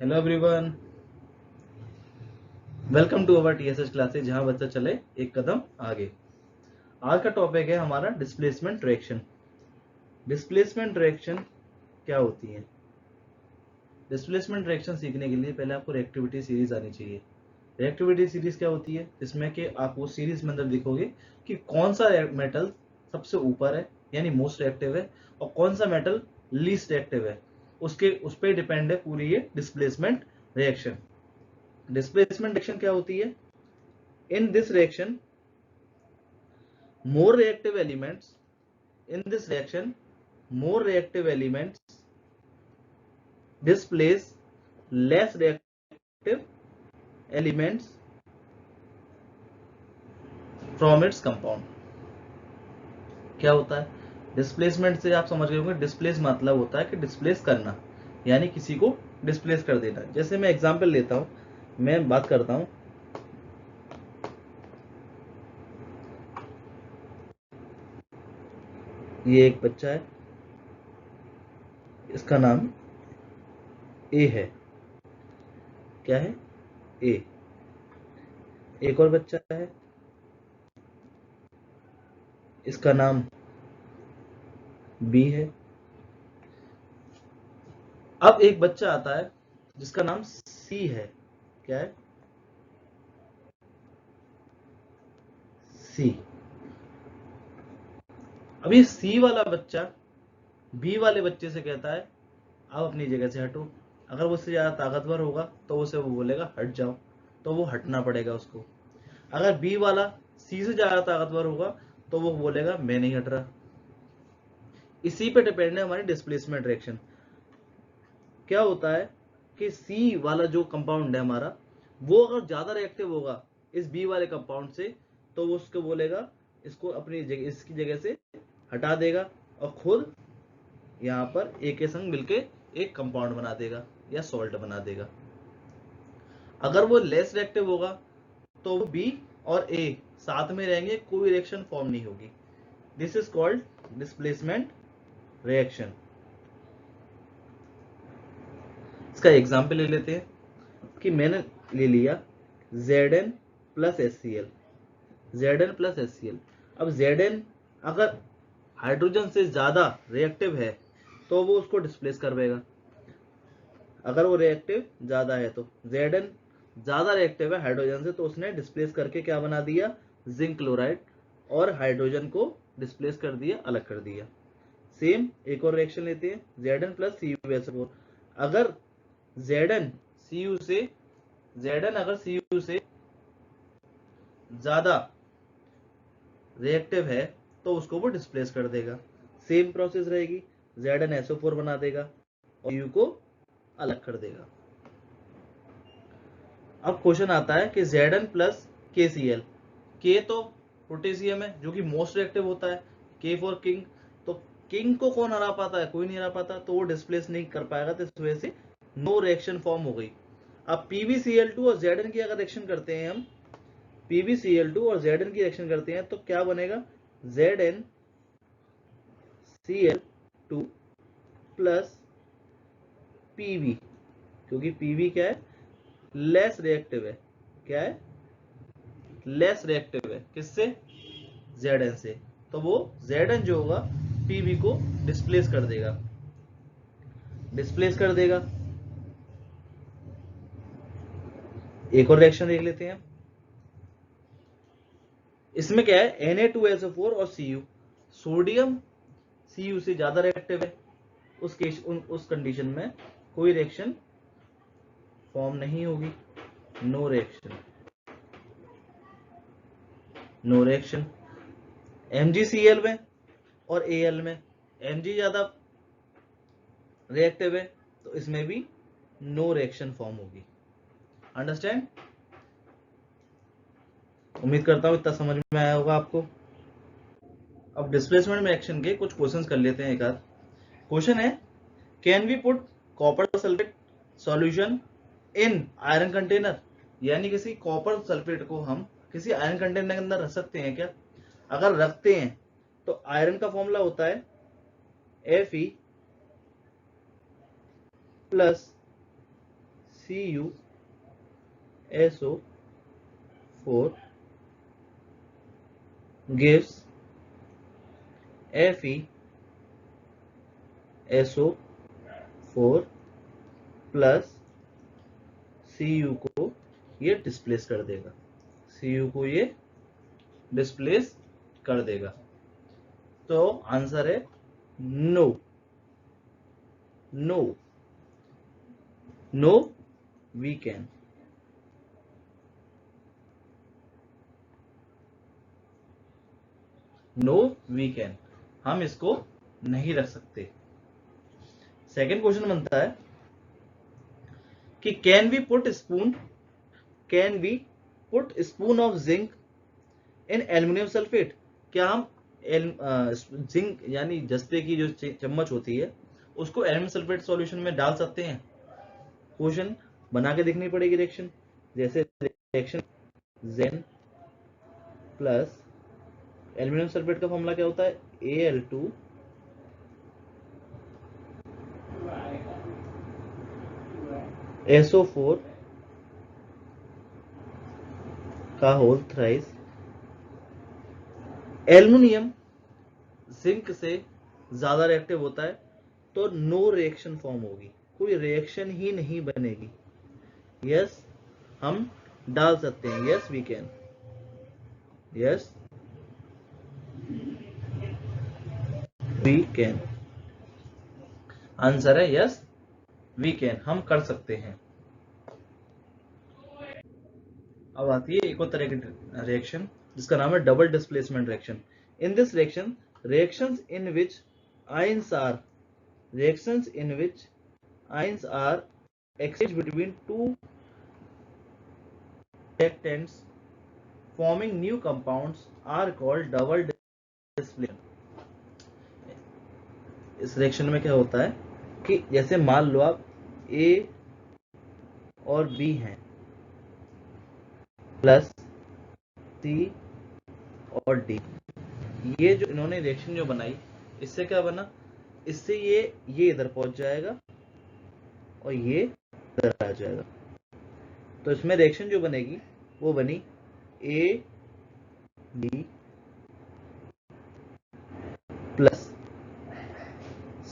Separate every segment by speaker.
Speaker 1: Hello everyone, welcome to our TSS classes जहां बच्चा चले एक कदम आगे। आज का टॉपिक है हमारा डिस्प्लेसमेंट रिएक्शन। डिस्प्लेसमेंट रिएक्शन क्या होती है? डिस्प्लेसमेंट रिएक्शन सीखने के लिए पहले आपको रिएक्टिविटी सीरीज आनी चाहिए। रिएक्टिविटी सीरीज क्या होती है? जिसमें कि आप वो सीरीज में अंदर दिखोगे कि कौन सा मेटल सबसे ऊपर है यानी मोस्ट रिएक्टिव है और कौन सा मेटल लीस्ट रिएक्टिव है। उस पर डिपेंड है पूरी ये डिस्प्लेसमेंट रिएक्शन। डिस्प्लेसमेंट रिएक्शन क्या होती है? In this reaction, more reactive elements in this reaction, more reactive elements displace less reactive elements from its compound. क्या होता है डिस्प्लेसमेंट से? आप समझ गए होंगे। डिस्प्लेस मतलब होता है कि डिस्प्लेस करना, यानी किसी को डिस्प्लेस कर देना। जैसे मैं एग्जांपल लेता हूं, मैं बात करता हूं, ये एक बच्चा है, इसका नाम ए है। क्या है? ए। एक और बच्चा है, इसका नाम बी है। अब एक बच्चा आता है जिसका नाम सी है। क्या है? सी। अब ये सी वाला बच्चा बी वाले बच्चे से कहता है आप अपनी जगह से हटो। अगर वो उससे ज्यादा ताकतवर होगा तो उसे वो बोलेगा हट जाओ, तो वो हटना पड़ेगा उसको। अगर बी वाला सी से ज्यादा ताकतवर होगा तो वो बोलेगा मैं नहीं हट रहा। इसी पे डिपेंड है हमारी डिस्प्लेसमेंट रिएक्शन। क्या होता है कि सी वाला जो कंपाउंड है हमारा, वो अगर ज्यादा रिएक्टिव होगा इस बी वाले कंपाउंड से, तो वो उसको बोलेगा इसको अपनी जगह, इसकी जगह से हटा देगा और खुद यहाँ पर ए के संग मिलके एक कंपाउंड बना देगा या सॉल्ट बना देगा। अगर वो लेस रिएक्टिव होगा तो वो बी और ए साथ में रहेंगे, कोई रिएक्शन फॉर्म नहीं होगी। This is called displacement reaction. इसका एग्जाम्पल ले लेते हैं कि मैंने ले लिया Zn plus HCl। Zn plus HCl। अब Zn अगर हाइड्रोजन से ज्यादा रिएक्टिव है तो वो उसको डिस्प्लेस कर देगा। अगर वो रिएक्टिव ज्यादा है तो Zn ज्यादा रिएक्टिव है हाइड्रोजन से, तो उसने डिस्प्लेस करके क्या बना दिया? जिंक क्लोराइड, और हाइड्रोजन को डिस्प्लेस कर दिया, अलग कर दिया। सेम एक और रिएक्शन लेते हैं, Zn प्लस CuSO4। अगर Zn Cu से Zn अगर Cu से ज्यादा रिएक्टिव है तो उसको वो डिस्प्लेस कर देगा। सेम प्रोसेस रहेगी, ZnSO4 बना देगा और Cu को अलग कर देगा। अब क्वेश्चन आता है कि Zn प्लस KCl। K तो पोटेशियम है जो कि मोस्ट रिएक्टिव होता है, K फॉर किंग। तो किंग को कौन हरा पाता है? कोई नहीं हरा पाता, तो वो डिस्प्लेस नहीं कर पाएगा, तो इस वजह से नो रिएक्शन फॉर्म हो गई। अब PbCl2 और Zn की अगर रिएक्शन करते हैं हम, PbCl2 और Zn की रिएक्शन करते हैं तो क्या बनेगा? ZnCl2 प्लस Pb, क्योंकि Pb क्या है? लेस रिएक्टिव है। क्या है? लेस रिएक्टिव है। किससे? Zn से। तो वो Zn जो होगा Pb को डिस्प्लेस कर देगा, डिस्प्लेस कर देगा। एक और रिएक्शन देख लेते हैं। इसमें क्या है? Na2SO4 और Cu। सोडियम Cu से ज्यादा रिएक्टिव है, उस कंडीशन में कोई रिएक्शन फॉर्म नहीं होगी, no reaction, no reaction. MgCl में और Al में Mg ज्यादा रिएक्टिव है तो इसमें भी नो रिएक्शन फॉर्म होगी। अंडरस्टैंड? उम्मीद करता हूं इतना समझ में आया होगा आपको। अब डिस्प्लेसमेंट रिएक्शन के कुछ क्वेश्चंस कर लेते हैं। एक आध क्वेश्चन है, can we put copper sulphate solution in iron container? यानी किसी कॉपर सल्फेट को हम किसी आयरन कंटेनर के अंदर रख सकते हैं क्या? अगर रखते हैं तो आयरन का फॉर्मूला होता है Fe plus CuSO4 gives FeSO4 plus Cu को ये डिस्प्लेस कर देगा, Cu को ये डिस्प्लेस कर देगा। तो आंसर है no, no, no we can. No we can, हम इसको नहीं रख सकते। सेकंड क्वेश्चन बनता है कि can we put spoon of zinc in aluminium sulphate. क्या हम जिंक यानी जस्ते की जो चम्मच होती है उसको एल्यूमिनियम सल्फेट सॉल्यूशन में डाल सकते हैं? क्वेश्चन बना के देखनी पड़ेगी रिएक्शन। जैसे रिएक्शन जेन प्लस एल्यूमिनियम सल्फेट का फॉर्मूला क्या होता है? Al2 SO4 का होल थ्राइस। एल्युमिनियम जिंक से ज्यादा रिएक्टिव होता है तो नो रिएक्शन फॉर्म होगी, कोई रिएक्शन ही नहीं बनेगी। यस हम डाल सकते हैं, yes we can, yes we can. Answer है यस वी कैन, हम कर सकते हैं। अब आती है एक और तरह की रिएक्शन जिसका नाम है double displacement reaction. In this reaction reactions in which ions are exchanged between two reactants forming new compounds are called double displacement। इस रिएक्शन में क्या होता है कि जैसे मान लो आप A और B हैं प्लस C और D, ये जो इन्होंने रिएक्शन जो बनाई इससे क्या बना, इससे ये इधर पहुंच जाएगा और ये इधर आ जाएगा। तो इसमें रिएक्शन जो बनेगी वो बनी A D plus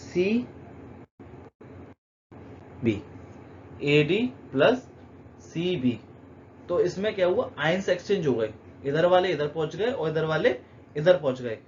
Speaker 1: C B, AD plus CB। तो इसमें क्या हुआ, आयंस एक्सचेंज हो गए, इधर वाले इधर पहुंच गए और इधर वाले इधर पहुंच गए।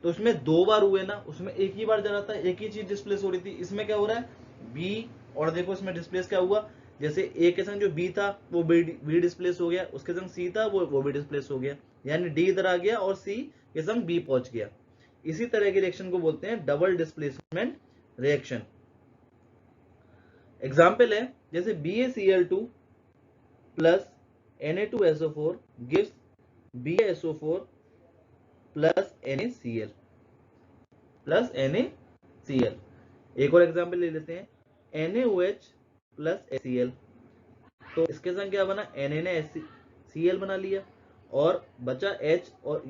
Speaker 1: तो इसमें दो बार हुए ना, उसमें एक ही बार जा रहा था, एक ही चीज डिस्प्लेस हो रही थी। इसमें क्या हो रहा है B, और देखो इसमें डिस्प्लेस क्या हुआ, जैसे A के संग जो B था वो B डिस्प्लेस हो गया, उसके संग C था वो भी डिस्प्लेस हो गया, यानी D इधर आ गया और C के संग B पहुंच गया। इसी तरह की रिएक्शन को बोलते हैं डबल डिस्प्लेसमेंट रिएक्शन। एग्जाम्पल है जैसे BaCl2 plus Na2SO4 gives BaSO4 plus NaCl plus NaCl। एक और एग्जाम्पल ले लेते हैं NaOH प्लस HCl। तो इसके संग क्या बना, Na ने Cl बना लिया और बचा H और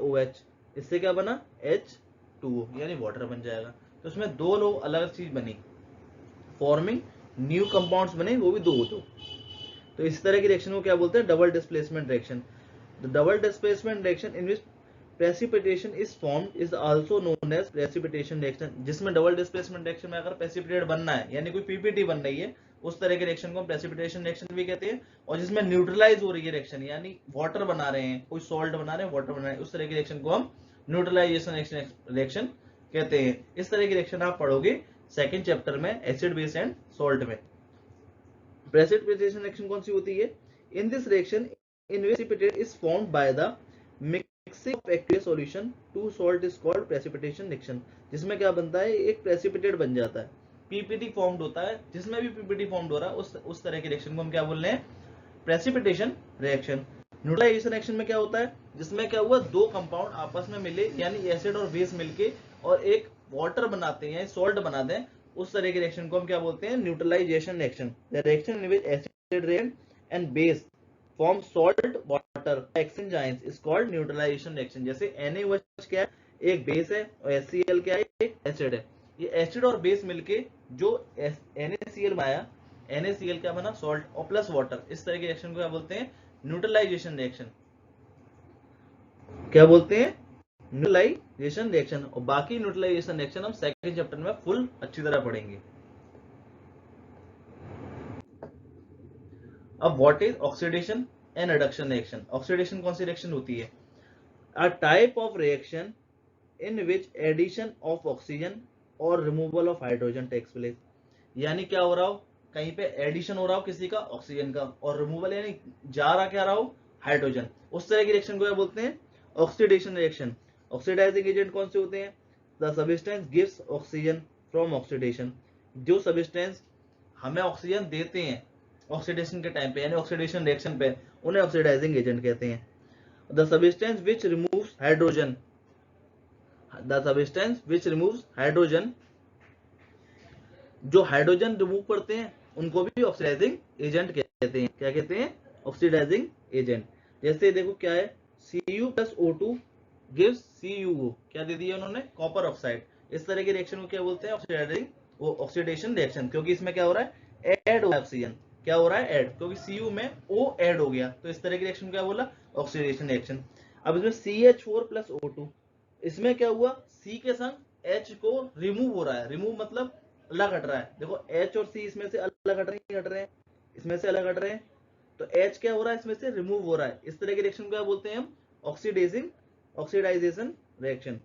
Speaker 1: OH, इससे क्या बना H2O यानी वाटर बन जाएगा। तो इसमें दो लोग अलग चीज बनी, फॉर्मिंग न्यू कंपाउंड्स बने, वो भी दो। तो इस तरह की रिएक्शन को क्या बोलते हैं, double displacement reaction. The double displacement reaction in which precipitation is formed is also known as precipitation reaction. जिसमें डबल डिस्प्लेसमेंट रिएक्शन में अगर प्रेसिपिटेट बनना है यानी कोई पीपीटी बन रही है, उस तरह के रिएक्शन को हम प्रेसिपिटेशन रिएक्शन भी कहते हैं। और जिसमें न्यूट्रलाइज हो रही है रिएक्शन, यानी वाटर बना रहे हैं, कोई सॉल्ट बना रहे हैं, वाटर बना रहे हैं, उस तरह की रिएक्शन को हम न्यूट्रलाइजेशन रिएक्शन कहते हैं। इस तरह की रिएक्शन आप पढ़ोगे सेकंड चैप्टर में एसिड बेस एंड सॉल्ट में। प्रेसिपिटेशन रिएक्शन कौन सी होती है, in this reaction in which precipitate is formed by the mixing of aqueous solution two salt is called precipitation reaction. जिसमें क्या बनता है, एक प्रेसिपिटेट बन जाता है, पीपीटी फॉर्म्ड होता है। जिसमें भी पीपीटी फॉर्म्ड हो रहा है उस तरह के रिएक्शन को हम क्या बोल रहे हैं, प्रेसिपिटेशन रिएक्शन। न्यूट्रलाइजेशन रिएक्शन में क्या होता है, जिसमें क्या हुआ, दो कंपाउंड आपस में मिले यानी एसिड और बेस मिलके और एक वाटर बनाते हैं, सॉल्ट बना दें, उस तरह के रिएक्शन को हम क्या बोलते हैं, neutralization reaction. The reaction in which acid react and base form salt water exchange ions is called neutralization reaction. जैसे NaOH क्या है, एक बेस है, और HCl क्या है, एक एसिड है। ये एसिड और बेस मिलके जो NaCl बनाया, NaCl क्या बना, सॉल्ट और प्लस वाटर, इस तरह के रिएक्शन को क्या बोलते हैं, न्यूट्रलाइजेशन रिएक्शन। क्या बोलते हैं, न्यूट्रलाइजेशन रिएक्शन। और बाकी न्यूट्रलाइजेशन रिएक्शन हम सेकंड चैप्टर में फुल अच्छी तरह पढ़ेंगे। अब what is oxidation and reduction reaction. Oxidation कौन सी रिएक्शन होती है, a type of reaction in which addition of oxygen और removal of hydrogen takes place. यानी क्या हो रहा हो, कहीं पे एडिशन हो रहा हो किसी का ऑक्सीजन का, और रिमूवल यानी जा रहा क्या रहा हो, हाइड्रोजन, उस तरह की रिएक्शन को क्या बोलते हैं, ऑक्सीडेशन रिएक्शन। ऑक्सीडाइजिंग एजेंट कौन से होते हैं, the substance gives oxygen from oxidation. जो सब्सटेंस हमें ऑक्सीजन देते हैं ऑक्सीडेशन के टाइम पे, यानी ऑक्सीडेशन रिएक्शन पे, उन्हें ऑक्सीडाइजिंग एजेंट कहते हैं। The substance which removes hydrogen, the substance which removes hydrogen, जो हाइड्रोजन रिमूव करते हैं उनको भी ऑक्सीडाइजिंग एजेंट कहते हैं। क्या कहते हैं, ऑक्सीडाइजिंग एजेंट। जैसे देखो क्या है, Cu plus O2 gives CuO, क्या दे दिया उन्होंने, कॉपर ऑक्साइड। इस तरह के रिएक्शन को क्या बोलते हैं, ऑक्सीडाइजिंग वो ऑक्सीडेशन रिएक्शन, क्योंकि इसमें क्या हो रहा है, ऐड हो रहा है ऑक्सीजन। क्या हो रहा है, ऐड, क्योंकि Cu में O ऐड हो गया, तो इस तरह की रिएक्शन को क्या बोला, ऑक्सीडेशन रिएक्शन। अब इसमें CH4 प्लस O2, इसमें क्या हुआ, C के संग H को रिमूव हो रहा है, रिमूव मतलब अलग हट रहा है। देखो H और C इसमें से अलग हट रहे हैं, हट रहे हैं, इसमें से अलग हट रहे हैं, तो H क्या हो रहा है, इसमें से रिमूव हो रहा है। इस तरह के रिएक्शन को क्या बोलते हैं हम, ऑक्सीडाइजेशन रिएक्शन।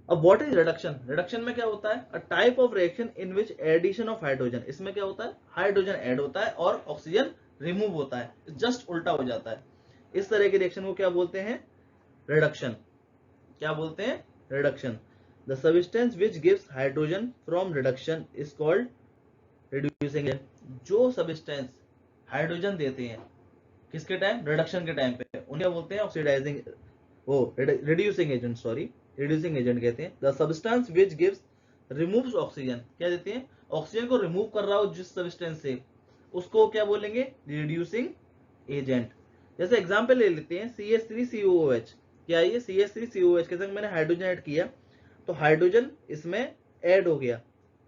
Speaker 1: अब व्हाट इज रिडक्शन। रिडक्शन में क्या होता है, a type of reaction in which addition of hydrogen, इसमें क्या होता है, हाइड्रोजन ऐड होता है और ऑक्सीजन रिमूव होता है, जस्ट उल्टा हो जाता है। इस तरह के रिएक्शन को क्या बोलते हैं, रिडक्शन। क्या बोलते हैं, reduction. The substance which gives hydrogen from reduction is called reducing agent. जो सब्सटेंस हाइड्रोजन देते हैं किसके टाइम, रिडक्शन के टाइम पे, उन्हें बोलते हैं ऑक्सीडाइजिंग, वो reducing agent, sorry reducing agent कहते हैं। The substance which gives removes oxygen, क्या देते हैं, ऑक्सीजन को रिमूव कर रहा हो जिस सब्सटेंस से, उसको क्या बोलेंगे, रिड्यूसिंग एजेंट। जैसे एग्जांपल ले लेते हैं CH3COOH, क्या ये CH3COOH के संग मैंने हाइड्रोजन ऐड किया, तो हाइड्रोजन इसमें ऐड हो गया,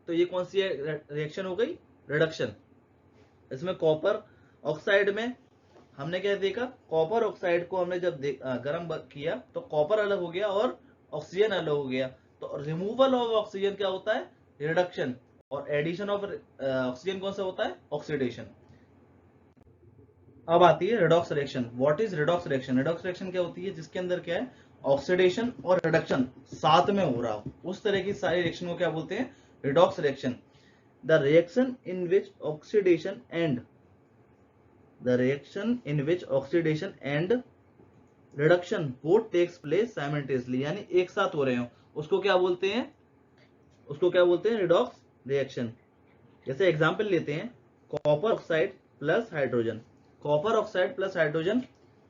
Speaker 1: तो ये कौन सी रिएक्शन हो गई, रिडक्शन। इसमें कॉपर ऑक्साइड में हमने क्या देखा, कॉपर ऑक्साइड को हमने जब गर्म किया तो कॉपर अलग हो गया और ऑक्सीजन अलग हो गया, तो रिमूवल ऑफ ऑक्सीजन क्या होता है, रिडक्शन, और एडिशन ऑफ ऑक्सीजन कौन सा होता है, ऑक्सीडेशन। अब आती है redox reaction. What is redox reaction. Redox reaction क्या होती है, जिसके अंदर क्या है, ऑक्सीडेशन और रिडक्शन साथ में हो रहा हो, उस तरह की सारी रिएक्शन को क्या बोलते हैं, redox reaction. The reaction in which oxidation and reduction both takes place simultaneously, यानी एक साथ हो रहे हो, उसको क्या बोलते हैं, रिडॉक्स रिएक्शन। जैसे एग्जांपल लेते हैं, copper oxide plus hydrogen, copper oxide plus hydrogen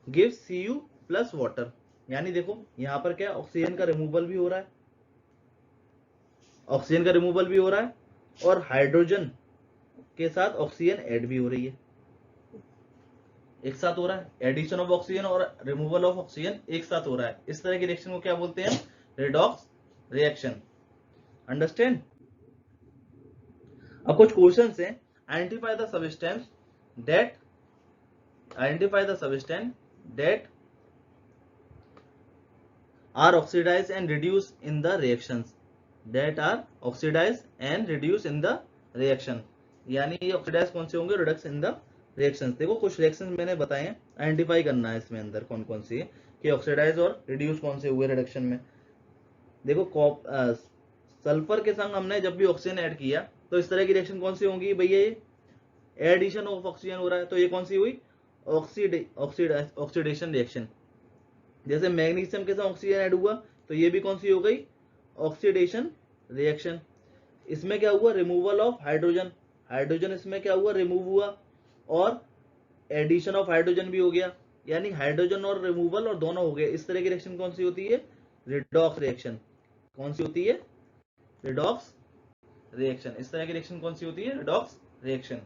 Speaker 1: gives Cu plus water. यानी देखो यहां पर क्या, ऑक्सीजन का रिमूवल भी हो रहा है, और हाइड्रोजन के साथ ऑक्सीजन ऐड भी हो रही है, एक साथ हो रहा है, एडिशन ऑफ ऑक्सीजन और रिमूवल ऑफ ऑक्सीजन एक साथ हो रहा है। इस तरह की रिएक्शन को क्या बोलते हैं, रिडॉक्स रिएक्शन। अंडरस्टैंड। अब कुछ क्वेश्चंस हैं, identify the substance that are oxidized and reduced in the reactions, यानी ये ऑक्सीडाइज कौन से होंगे, रिडक्स इन द रिएक्शंस। देखो कुछ रिएक्शंस मैंने बताए हैं, आइडेंटिफाई करना है इसमें अंदर कौन कौन सी है, कि ऑक्सीडाइज और रिड्यूस कौन से हुए रिडक्शन में। देखो सल्फर के संग हमने जब भी ऑक्सीजन ऐड किया तो इस तरह की रिएक्शन कौन सी होंगी भैया, ये एडिशन ऑफ ऑक्सीजन हो रहा है, तो ये कौन सी हुई, ऑक्सीडेशन रिएक्शन। जैसे मैग्नीशियम के साथ ऑक्सीजन ऐड हुआ तो ये भी कौन सी हो गई, ऑक्सीडेशन रिएक्शन। इसमें क्या हुआ, रिमूवल ऑफ हाइड्रोजन इसमें क्या हुआ, रिमूव हुआ, और एडिशन ऑफ हाइड्रोजन भी हो गया, यानी हाइड्रोजन और रिमूवल और दोनों हो गए। इस तरह की रिएक्शन कौन सी होती है, रिडॉक्स रिएक्शन। कौन सी होती है, रिडॉक्स रिएक्शन। इस तरह की रिएक्शन कौन सी होती है, रिडॉक्स रिएक्शन।